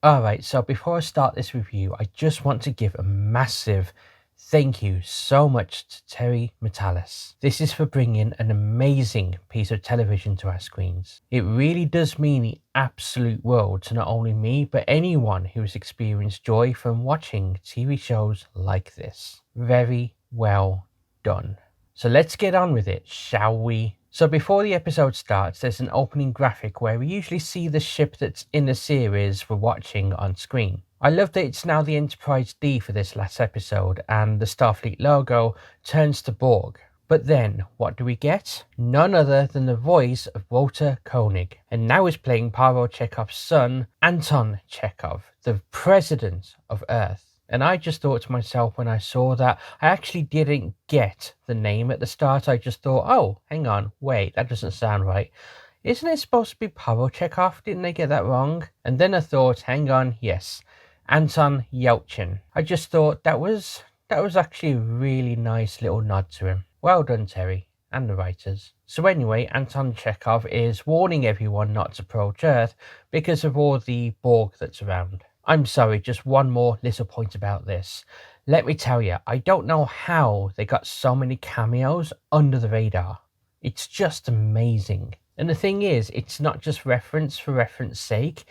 Alright, so before I start this review, I just want to give a massive thank you so much to Terry Metalis. This is for bringing an amazing piece of television to our screens. It really does mean the absolute world to not only me, but anyone who has experienced joy from watching TV shows like this. Very well done. So let's get on with it, shall we? So before the episode starts, there's an opening graphic where we usually see the ship that's in the series we're watching on screen. I love that it's now the Enterprise D for this last episode, and the Starfleet logo turns to Borg. But then, what do we get? None other than the voice of Walter Koenig, and now he's playing Pavel Chekhov's son, Anton Chekhov, the president of Earth. And I just thought to myself when I saw that, I actually didn't get the name at the start. I just thought, oh, hang on, wait, that doesn't sound right. Isn't it supposed to be Pavel Chekhov? Didn't they get that wrong? And then I thought, hang on, yes, Anton Yelchin. I just thought that was actually a really nice little nod to him. Well done, Terry, and the writers. So anyway, Anton Chekhov is warning everyone not to approach Earth because of all the Borg that's around. I'm sorry, just one more little point about this. Let me tell you, I don't know how they got so many cameos under the radar. It's just amazing. And the thing is, it's not just reference for reference sake.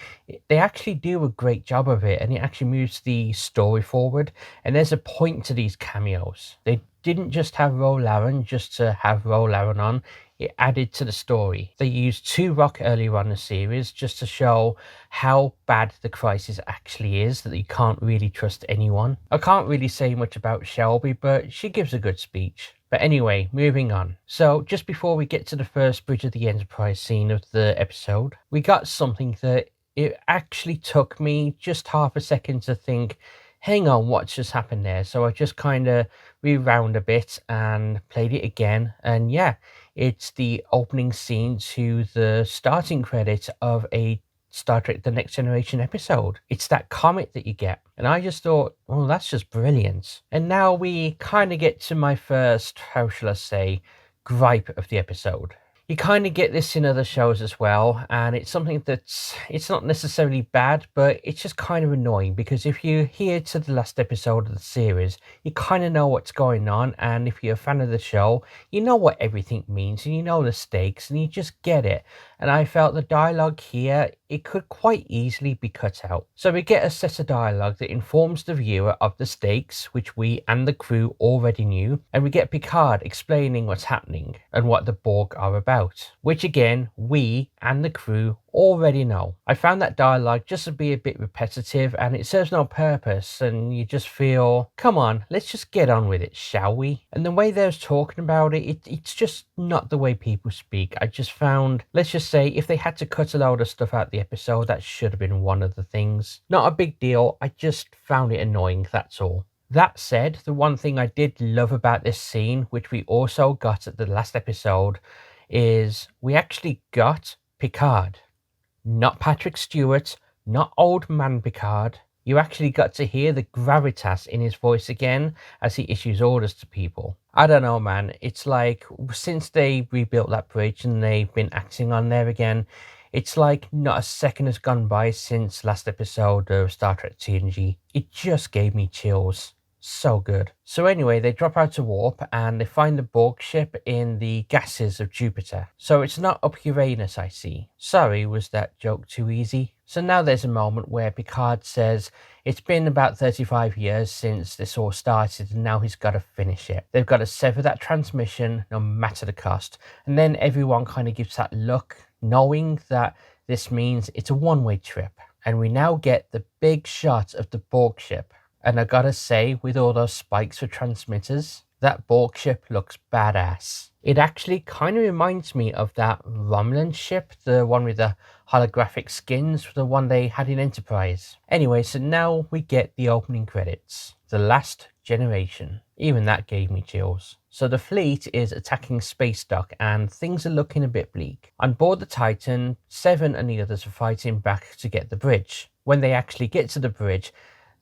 They actually do a great job of it, and it actually moves the story forward. And there's a point to these cameos. They didn't just have Ro Laren just to have Ro Laren on. It added to the story. They used Tuvok earlier on in the series just to show how bad the crisis actually is, that you can't really trust anyone. I can't really say much about Shelby, but she gives a good speech. But anyway, moving on. So just before we get to the first Bridge of the Enterprise scene of the episode, we got something that it actually took me just half a second to think, hang on, what's just happened there? So I just kind of rewound a bit and played it again. And yeah, it's the opening scene to the starting credits of a Star Trek The Next Generation episode. It's that comet that you get. And I just thought, well, that's just brilliant. And now we kind of get to my first, how shall I say, gripe of the episode. You kind of get this in other shows as well, and it's something it's not necessarily bad, but it's just kind of annoying, because if you're here to the last episode of the series, you kind of know what's going on, and if you're a fan of the show, you know what everything means, and you know the stakes, and you just get it. And I felt the dialogue here, it could quite easily be cut out. So we get a set of dialogue that informs the viewer of the stakes, which we and the crew already knew, and we get Picard explaining what's happening and what the Borg are about, which again, we and the crew already know. I found that dialogue just to be a bit repetitive, and it serves no purpose, and you just feel, come on, let's just get on with it, shall we? And the way they was talking about it's just not the way people speak. I just found, let's just say, if they had to cut a load of stuff out the episode, that should have been one of the things. Not a big deal, I just found it annoying, that's all. That said, the one thing I did love about this scene, which we also got at the last episode, is we actually got Picard. Not Patrick Stewart, not old man Picard. You actually got to hear the gravitas in his voice again as he issues orders to people. I don't know, man. It's like, since they rebuilt that bridge and they've been acting on there again, it's like not a second has gone by since last episode of Star Trek TNG. It just gave me chills. So good. So anyway, they drop out to warp and they find the Borg ship in the gases of Jupiter. So it's not up Uranus, I see. Sorry, was that joke too easy? So now there's a moment where Picard says it's been about 35 years since this all started, and now he's got to finish it. They've got to sever that transmission no matter the cost. And then everyone kind of gives that look, knowing that this means it's a one-way trip. And we now get the big shot of the Borg ship. And I gotta say, with all those spikes for transmitters, that Borg ship looks badass. It actually kind of reminds me of that Romulan ship, the one with the holographic skins, the one they had in Enterprise. Anyway, so now we get the opening credits. The Last Generation. Even that gave me chills. So the fleet is attacking Space Dock and things are looking a bit bleak. On board the Titan, Seven and the others are fighting back to get the bridge. When they actually get to the bridge,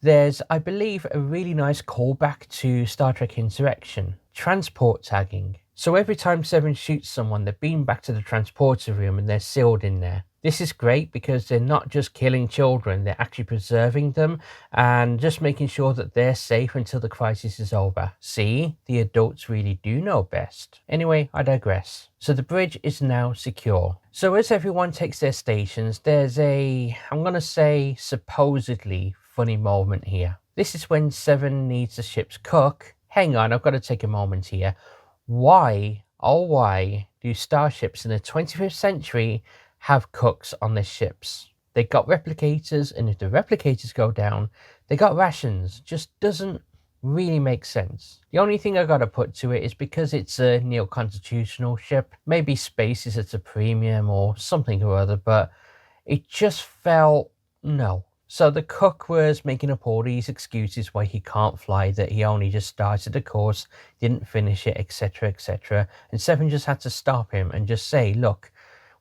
there's, I believe, a really nice callback to Star Trek Insurrection, transport tagging. So every time Seven shoots someone, they're beamed back to the transporter room and they're sealed in there. This is great because they're not just killing children, they're actually preserving them and just making sure that they're safe until the crisis is over. See, the adults really do know best. Anyway, I digress. So the bridge is now secure. So as everyone takes their stations, there's a, I'm gonna say, supposedly funny moment here. This is when Seven needs the ship's cook. Hang on, I've got to take a moment here. Why, oh why, do starships in the 25th century have cooks on their ships? They got replicators, and if the replicators go down, they got rations. Just doesn't really make sense. The only thing I gotta put to it is because it's a neo-constitutional ship, maybe space is at a premium or something or other, but it just felt no. So the cook was making up all these excuses why he can't fly, that he only just started the course, didn't finish it, etc, etc. And Seven just had to stop him and just say, look,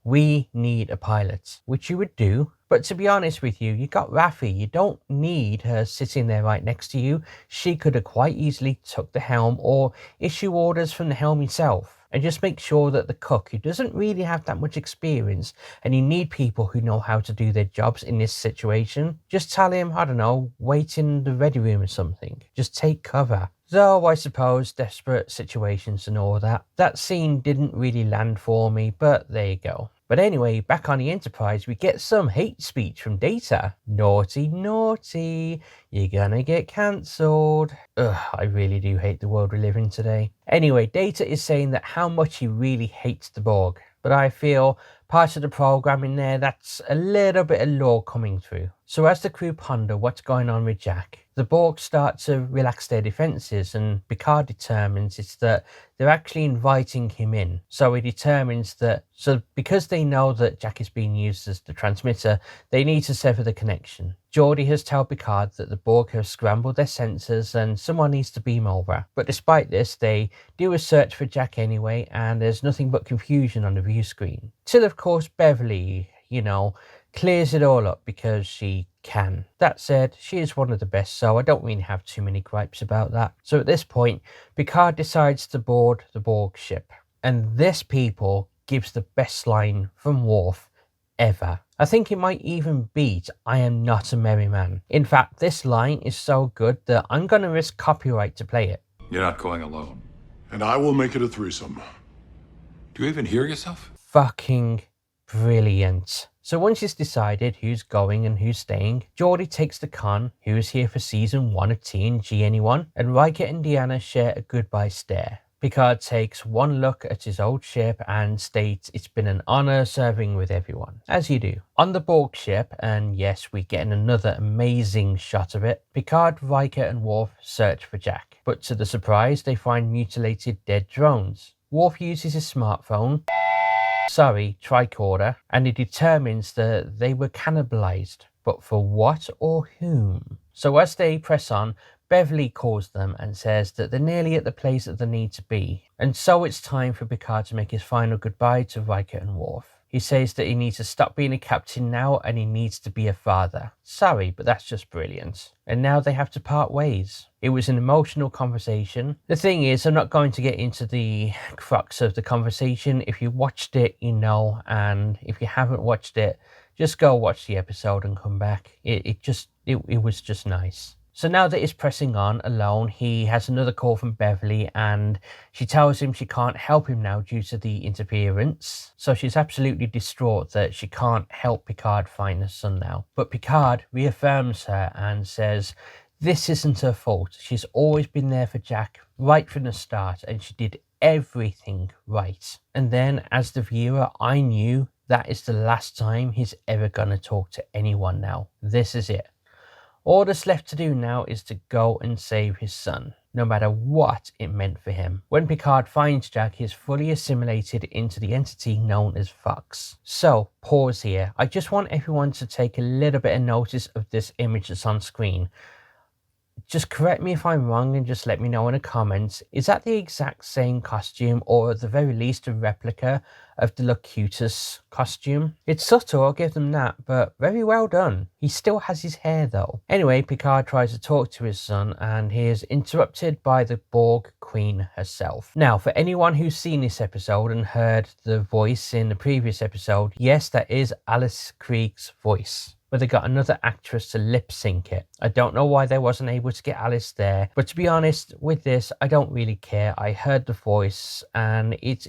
we need a pilot, which you would do. But to be honest with you, you got Raffi. You don't need her sitting there right next to you. She could have quite easily took the helm or issue orders from the helm himself. And just make sure that the cook, who doesn't really have that much experience, and you need people who know how to do their jobs in this situation, just tell him, I don't know, wait in the ready room or something. Just take cover. Though I suppose desperate situations and all that. That scene didn't really land for me, but there you go. But anyway, back on the Enterprise, we get some hate speech from Data. Naughty, naughty, you're gonna get cancelled. Ugh, I really do hate the world we live in today. Anyway, Data is saying that how much he really hates the Borg. But I feel part of the programming there, that's a little bit of lore coming through. So as the crew ponder what's going on with Jack, the Borg start to relax their defences, and Picard determines it's that they're actually inviting him in. So he determines that, so because they know that Jack is being used as the transmitter, they need to sever the connection. Geordi has told Picard that the Borg have scrambled their sensors and someone needs to beam over. But despite this, they do a search for Jack anyway, and there's nothing but confusion on the view screen. Till of course Beverly, clears it all up because she can. That said, she is one of the best, so I don't really have too many gripes about that. So at this point, Picard decides to board the Borg ship. And this, people, gives the best line from Worf ever. I think it might even beat I am not a merry man. In fact, this line is so good that I'm going to risk copyright to play it. You're not going alone. And I will make it a threesome. Do you even hear yourself? Fucking brilliant. So once it's decided who's going and who's staying, Geordi takes the con, who is here for season 1 of TNG anyone, and Riker and Deanna share a goodbye stare. Picard takes one look at his old ship and states it's been an honour serving with everyone, as you do. On the Borg ship, and yes, we get another amazing shot of it, Picard, Riker and Worf search for Jack. But to the surprise, they find mutilated dead drones. Worf uses his smartphone, tricorder, and he determines that they were cannibalized. But for what or whom? So as they press on, Beverly calls them and says that they're nearly at the place that they need to be. And so it's time for Picard to make his final goodbye to Riker and Worf. He says that he needs to stop being a captain now and he needs to be a father. Sorry, but that's just brilliant. And now they have to part ways. It was an emotional conversation. The thing is, I'm not going to get into the crux of the conversation. If you watched it, you know, and if you haven't watched it, just go watch the episode and come back. It was just nice. So now that he's pressing on alone, he has another call from Beverly and she tells him she can't help him now due to the interference. So she's absolutely distraught that she can't help Picard find her son now. But Picard reaffirms her and says this isn't her fault. She's always been there for Jack right from the start and she did everything right. And then as the viewer, I knew that is the last time he's ever going to talk to anyone now. This is it. All that's left to do now is to go and save his son, no matter what it meant for him. When Picard finds Jack, he is fully assimilated into the entity known as Fox. So, pause here. I just want everyone to take a little bit of notice of this image that's on screen. Just correct me if I'm wrong and just let me know in the comments. Is that the exact same costume, or at the very least a replica of the Locutus costume? It's subtle, I'll give them that, but very well done. He still has his hair though. Anyway, Picard tries to talk to his son and he is interrupted by the Borg Queen herself. Now, for anyone who's seen this episode and heard the voice in the previous episode, yes, that is Alice Krieg's voice, but they got another actress to lip sync it. I don't know why they wasn't able to get Alice there, but to be honest with this, I don't really care. I heard the voice and it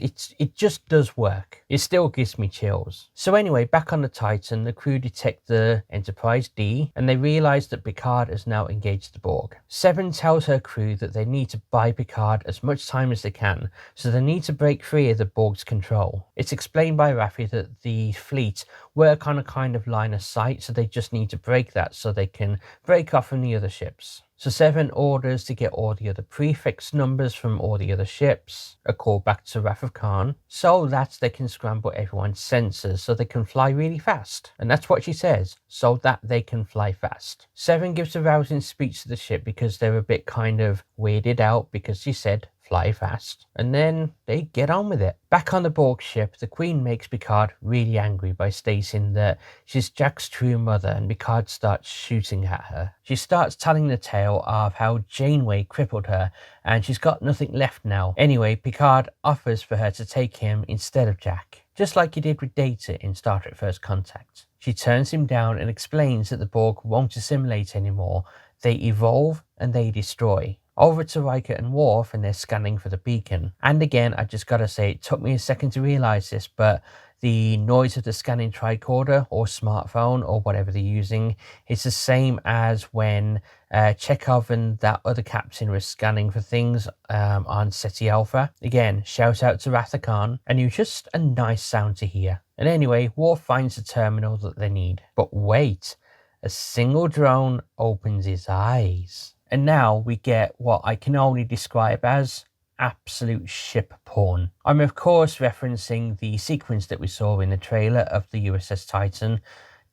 just does work. It still gives me chills. So anyway, back on the Titan, the crew detect the Enterprise D and they realize that Picard has now engaged the Borg. Seven tells her crew that they need to buy Picard as much time as they can, so they need to break free of the Borg's control. It's explained by Raffi that the fleet work on a kind of line of sight, so they just need to break that so they can break off from the other ships. So Seven orders to get all the other prefix numbers from all the other ships, a call back to Wrath of Khan, so that they can scramble everyone's sensors so they can fly really fast. And that's what she says, so that they can fly fast. Seven gives a rousing speech to the ship because they're a bit kind of weirded out because she said fly fast, and then they get on with it. Back on the Borg ship, the Queen makes Picard really angry by stating that she's Jack's true mother, and Picard starts shooting at her. She starts telling the tale of how Janeway crippled her and she's got nothing left now. Anyway, Picard offers for her to take him instead of Jack, just like he did with Data in Star Trek First Contact. She turns him down and explains that the Borg won't assimilate anymore. They evolve and they destroy. Over to Riker and Worf and they're scanning for the beacon. And again, I just gotta say, it took me a second to realise this, but the noise of the scanning tricorder or smartphone or whatever they're using is the same as when Chekhov and that other captain was scanning for things on SETI Alpha. Again, shout out to Wrath of Khan, and it was just a nice sound to hear. And anyway, Worf finds the terminal that they need. But wait, a single drone opens his eyes. And now we get what I can only describe as absolute ship porn. I'm of course referencing the sequence that we saw in the trailer of the USS Titan,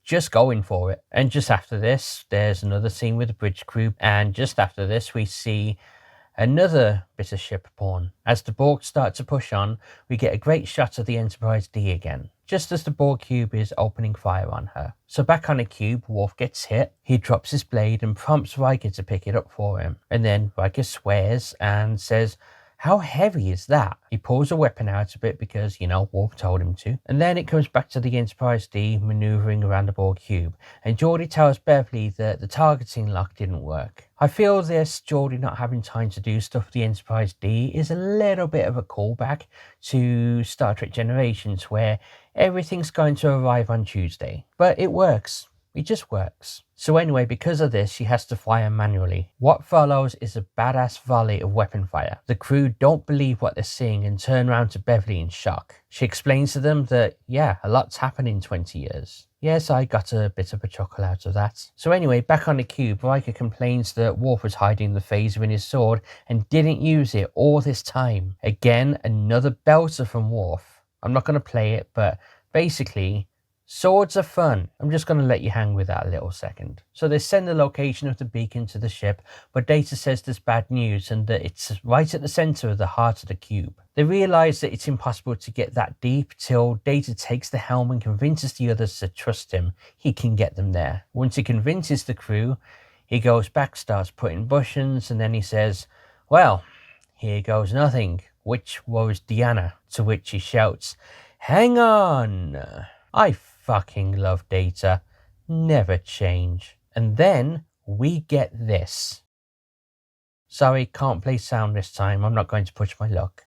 just going for it. And just after this, there's another scene with the bridge crew, and just after this we see another bit of ship porn. As the Borg start to push on, we get a great shot of the Enterprise D again, just as the Borg cube is opening fire on her. So back on the cube, Worf gets hit, he drops his blade and prompts Riker to pick it up for him. And then Riker swears and says, "How heavy is that?" He pulls a weapon out of it because, you know, Worf told him to. And then it comes back to the Enterprise D maneuvering around the Borg cube. And Geordi tells Beverly that the targeting lock didn't work. I feel this Geordi not having time to do stuff with the Enterprise D is a little bit of a callback to Star Trek Generations, where everything's going to arrive on Tuesday. But it works. It just works. So anyway, because of this, she has to fire manually. What follows is a badass volley of weapon fire. The crew don't believe what they're seeing and turn around to Beverly in shock. She explains to them that, yeah, a lot's happened in 20 years. Yes, I got a bit of a chuckle out of that. So anyway, back on the cube, Riker complains that Worf was hiding the phaser in his sword and didn't use it all this time. Again, another belter from Worf. I'm not going to play it, but basically, swords are fun. I'm just going to let you hang with that a little second. So they send the location of the beacon to the ship, but Data says there's bad news and that it's right at the center of the heart of the cube. They realize that it's impossible to get that deep till Data takes the helm and convinces the others to trust him. He can get them there. Once he convinces the crew, he goes back, starts putting buttons, and then he says, "Well, here goes nothing," which worries Deanna, to which he shouts, "Hang on." I fucking love Data. Never change. And then we get this. Sorry, can't play sound this time. I'm not going to push my luck.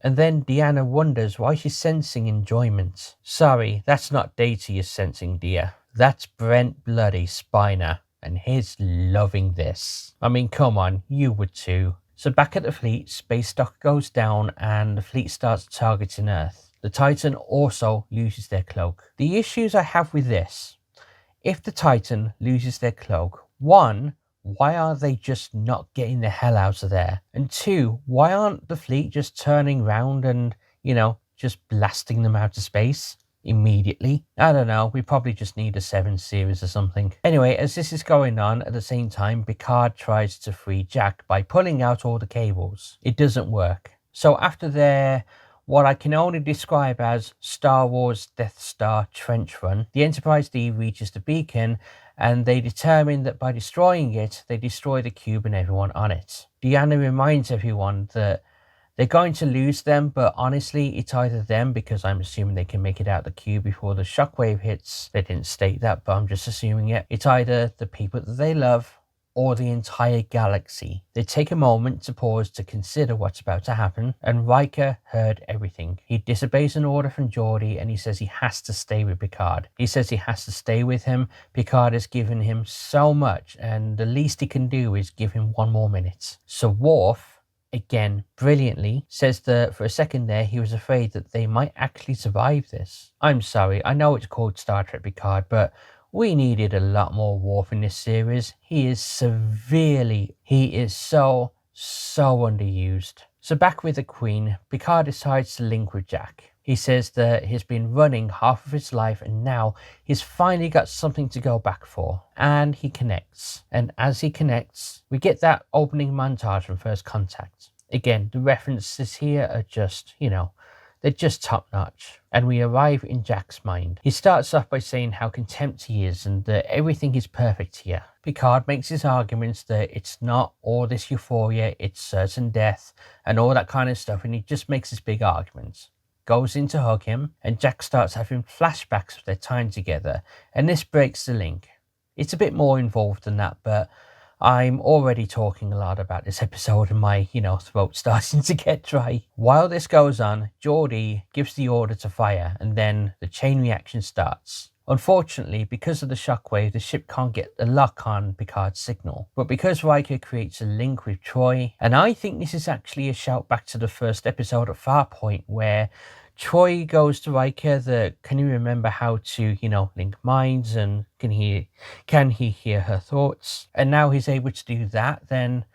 And then Deanna wonders why she's sensing enjoyment. Sorry, that's not Data you're sensing, dear. That's Brent bloody Spiner. And he's loving this. I mean, come on, you would too. So back at the fleet, space dock goes down and the fleet starts targeting Earth. The Titan also loses their cloak. The issues I have with this: if the Titan loses their cloak, one, why are they just not getting the hell out of there? And two, why aren't the fleet just turning round and, you know, just blasting them out of space immediately. I don't know, we probably just need a 7 series or something. Anyway, as this is going on, at the same time, Picard tries to free Jack by pulling out all the cables. It doesn't work. So after their, what I can only describe as Star Wars Death Star trench run, the Enterprise D reaches the beacon, and they determine that by destroying it, they destroy the cube and everyone on it. Deanna reminds everyone that they're going to lose them, but honestly, it's either them, because I'm assuming they can make it out the cube before the shockwave hits. They didn't state that, but I'm just assuming it. It's either the people that they love or the entire galaxy. They take a moment to pause to consider what's about to happen, and Riker heard everything. He disobeys an order from Geordi, and he says he has to stay with Picard. He says he has to stay with him. Picard has given him so much, and the least he can do is give him 1 more minute. So Worf, again brilliantly, says that for a second there he was afraid that they might actually survive this. I'm sorry, I know it's called Star Trek Picard, but we needed a lot more Worf in this series. He is so underused. So back with the Queen, Picard decides to link with Jack. He says that he's been running half of his life, and now he's finally got something to go back for. And he connects. And as he connects, we get that opening montage from First Contact. Again, the references here are just, they're just top notch. And we arrive in Jack's mind. He starts off by saying how contempt he is and that everything is perfect here. Picard makes his arguments that it's not all this euphoria, it's certain death and all that kind of stuff, and he just makes his big arguments. Goes in to hug him, and Jack starts having flashbacks of their time together, and this breaks the link. It's a bit more involved than that, but I'm already talking a lot about this episode and my, throat starting to get dry. While this goes on, Geordi gives the order to fire, and then the chain reaction starts. Unfortunately, because of the shockwave, the ship can't get a lock on Picard's signal. But because Riker creates a link with Troy, and I think this is actually a shout back to the first episode of Farpoint, where Troy goes to Riker that, can you remember how to, link minds, and can he hear her thoughts? And now he's able to do that. Then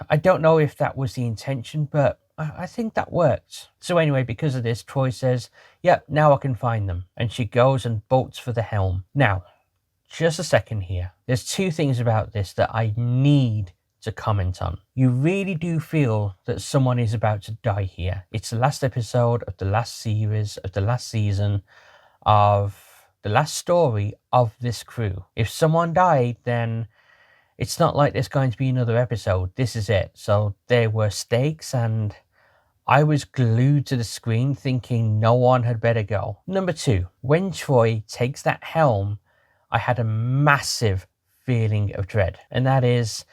I don't know if that was the intention, but I think that worked. So anyway, because of this, Troy says, yep, now I can find them. And she goes and bolts for the helm. Now, just a second here. There's 2 things about this that I need to comment on. You really do feel that someone is about to die here. It's the last episode of the last series, of the last season, of the last story of this crew. If someone died, then it's not like there's going to be another episode. This is it. So there were stakes, and I was glued to the screen thinking no one had better go. Number 2, when Troy takes that helm, I had a massive feeling of dread. And that is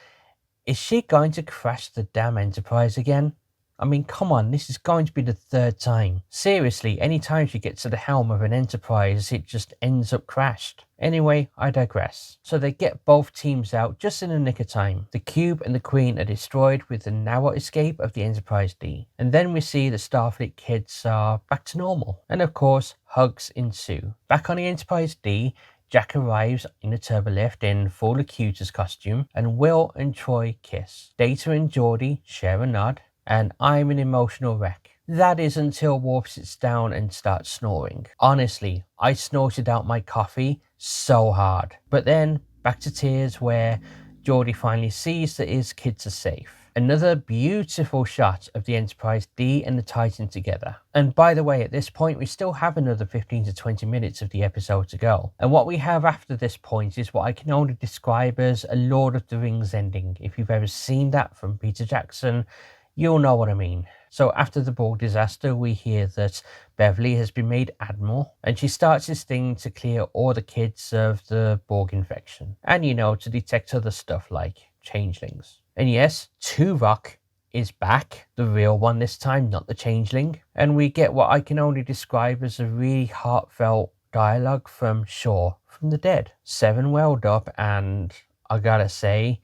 she going to crash the damn Enterprise again? I mean, come on, this is going to be the 3rd time. Seriously, anytime she gets to the helm of an Enterprise, it just ends up crashed. Anyway, I digress. So they get both teams out just in the nick of time. The Cube and the Queen are destroyed with the narrow escape of the Enterprise D. And then we see the Starfleet kids are back to normal. And of course, hugs ensue. Back on the Enterprise D, Jack arrives in the turbolift in full Locutus costume, and Will and Troy kiss. Data and Geordi share a nod, and I'm an emotional wreck. That is until Worf sits down and starts snoring. Honestly, I snorted out my coffee so hard. But then, back to tears where Geordi finally sees that his kids are safe. Another beautiful shot of the Enterprise D and the Titan together. And by the way, at this point, we still have another 15 to 20 minutes of the episode to go. And what we have after this point is what I can only describe as a Lord of the Rings ending. If you've ever seen that from Peter Jackson, you'll know what I mean. So after the Borg disaster, we hear that Beverly has been made Admiral, and she starts this thing to clear all the kids of the Borg infection. And to detect other stuff like changelings. And yes, Tuvok is back, the real one this time, not the changeling. And we get what I can only describe as a really heartfelt dialogue from Shaw, from the dead. Seven welled up, and I gotta say,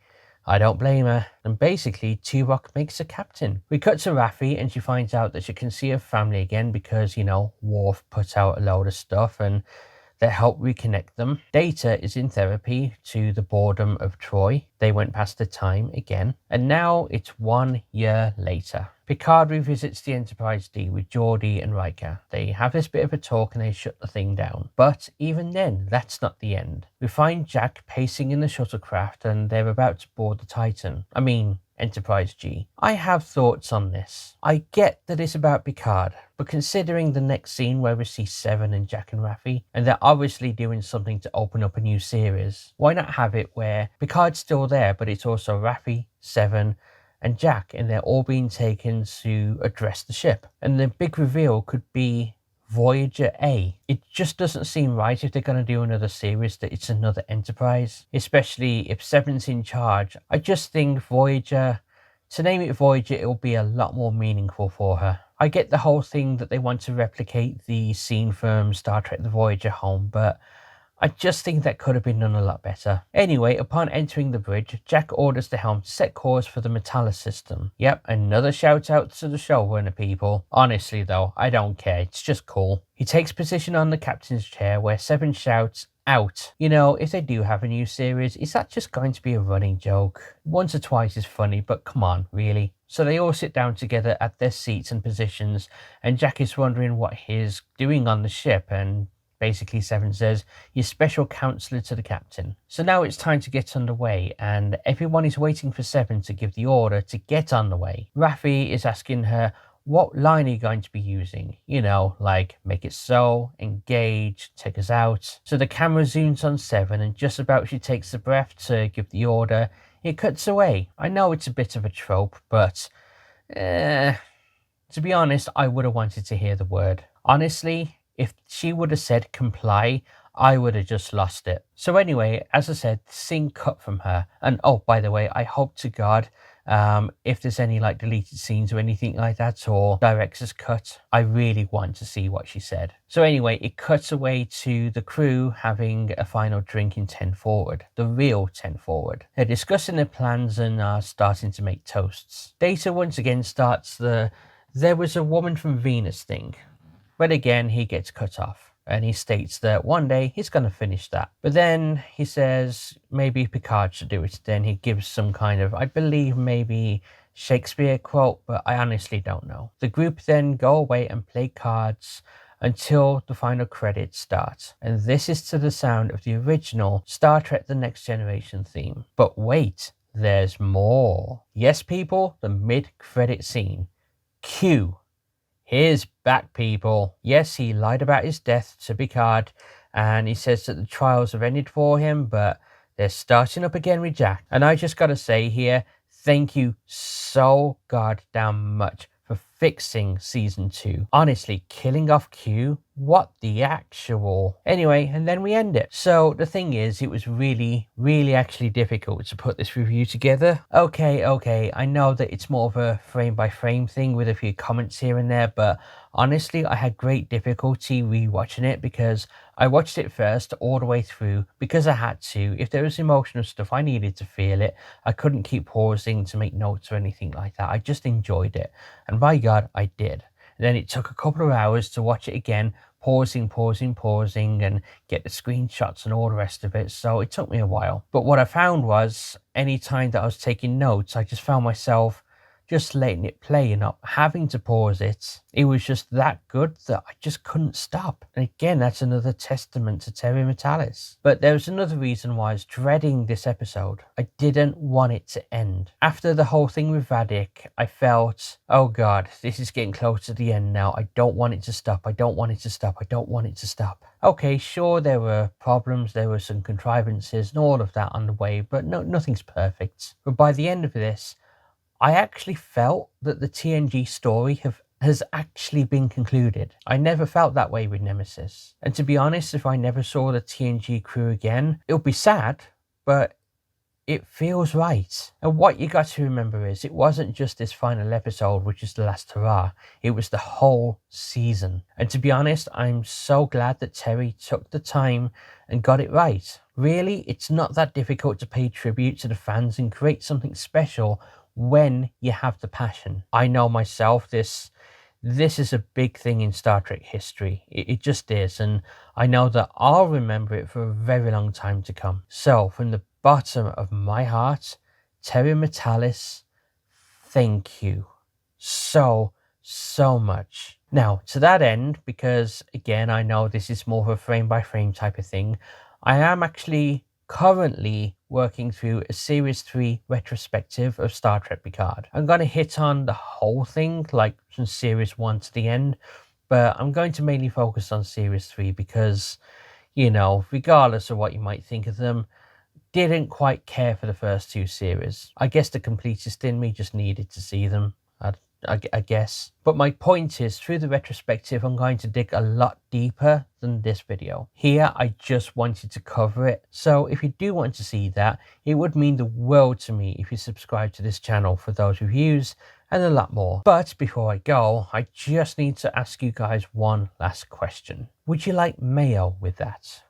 I don't blame her. And basically, Tuvok makes her captain. We cut to Raffi, and she finds out that she can see her family again because, Worf put out a load of stuff, and that help reconnect them. Data is in therapy to the boredom of Troy. They went past the time again. And now it's 1 year later. Picard revisits the Enterprise D with Geordi and Riker. They have this bit of a talk and they shut the thing down. But even then, that's not the end. We find Jack pacing in the shuttlecraft and they're about to board the Titan. Enterprise G. I have thoughts on this. I get that it's about Picard, but considering the next scene where we see Seven and Jack and Raffi, and they're obviously doing something to open up a new series, why not have it where Picard's still there, but it's also Raffi, Seven, and Jack, and they're all being taken to address the ship. And the big reveal could be Voyager A. It just doesn't seem right if they're going to do another series that it's another Enterprise, especially if Seven's in charge. I just think Voyager, to name it Voyager, it'll be a lot more meaningful for her. I get the whole thing that they want to replicate the scene from Star Trek The Voyager Home, but I just think that could have been done a lot better. Anyway, upon entering the bridge, Jack orders the helm to set course for the Metalis system. Yep, another shout out to the showrunner people. Honestly though, I don't care, it's just cool. He takes position on the captain's chair where Seven shouts out. You know, if they do have a new series, is that just going to be a running joke? Once or twice is funny, but come on, really? So they all sit down together at their seats and positions, and Jack is wondering what he's doing on the ship, and basically Seven says, "You're special counselor to the captain." So now it's time to get underway, and everyone is waiting for Seven to give the order to get on the way. Raffi is asking her, what line are you going to be using? You know, like, make it so, engage, take us out. So the camera zooms on Seven, and just about she takes a breath to give the order, it cuts away. I know it's a bit of a trope, but to be honest, I would have wanted to hear the word. Honestly, if she would have said comply, I would have just lost it. So anyway, as I said, the scene cut from her. And oh, by the way, I hope to God, if there's any like deleted scenes or anything like that, or director's cut, I really want to see what she said. So anyway, it cuts away to the crew having a final drink in 10 Forward, the real 10 Forward. They're discussing their plans and are starting to make toasts. Data once again starts the "there was a woman from Venus" thing. But again, he gets cut off, and he states that one day he's going to finish that. But then he says maybe Picard should do it. Then he gives some kind of, I believe, maybe Shakespeare quote, but I honestly don't know. The group then go away and play cards until the final credits start. And this is to the sound of the original Star Trek The Next Generation theme. But wait, there's more. Yes, people, the mid-credit scene. Q. He's back, people. Yes, he lied about his death to Picard, and he says that the trials have ended for him, but they're starting up again with Jack. And I just gotta say here, thank you so goddamn much for fixing season 2. Honestly, killing off Q, what the actual... Anyway, and then we end it. So the thing is, it was really actually difficult to put this review together. Okay, I know that it's more of a frame by frame thing with a few comments here and there, but honestly, I had great difficulty rewatching it because I watched it first all the way through because I had to. If there was emotional stuff, I needed to feel it. I couldn't keep pausing to make notes or anything like that. I just enjoyed it. And by God, I did. And then it took a couple of hours to watch it again, pausing, and get the screenshots and all the rest of it. So it took me a while. But what I found was, any time that I was taking notes, I just found myself just letting it play and not having to pause it. It was just that good that I just couldn't stop. And again, that's another testament to Terry Matalis. But there was another reason why I was dreading this episode. I didn't want it to end. After the whole thing with Vadik, I felt, oh God, this is getting close to the end now. I don't want it to stop. I don't want it to stop. I don't want it to stop. Okay, sure, there were problems, there were some contrivances and all of that on the way, but nothing's perfect. But by the end of this, I actually felt that the TNG story has actually been concluded. I never felt that way with Nemesis. And to be honest, if I never saw the TNG crew again, it would be sad, but it feels right. And what you got to remember is, it wasn't just this final episode, which is the last hurrah. It was the whole season. And to be honest, I'm so glad that Terry took the time and got it right. Really, it's not that difficult to pay tribute to the fans and create something special when you have the passion. I know myself, this This is a big thing in Star Trek history. It just is, and I know that I'll remember it for a very long time to come. So, from the bottom of my heart, Terry Metalis, thank you so much. Now, to that end, because again, I know this is more of a frame by frame type of thing, I am actually currently working through a Series 3 retrospective of Star Trek Picard. I'm going to hit on the whole thing, like from Series 1 to the end, but I'm going to mainly focus on Series 3 because, you know, regardless of what you might think of them, didn't quite care for the first two series. I guess the completist in me just needed to see them, I guess. But my point is, through the retrospective, I'm going to dig a lot deeper than this video. Here, I just wanted to cover it. So if you do want to see that, it would mean the world to me if you subscribe to this channel for those reviews and a lot more. But before I go, I just need to ask you guys one last question. Would you like mayo with that?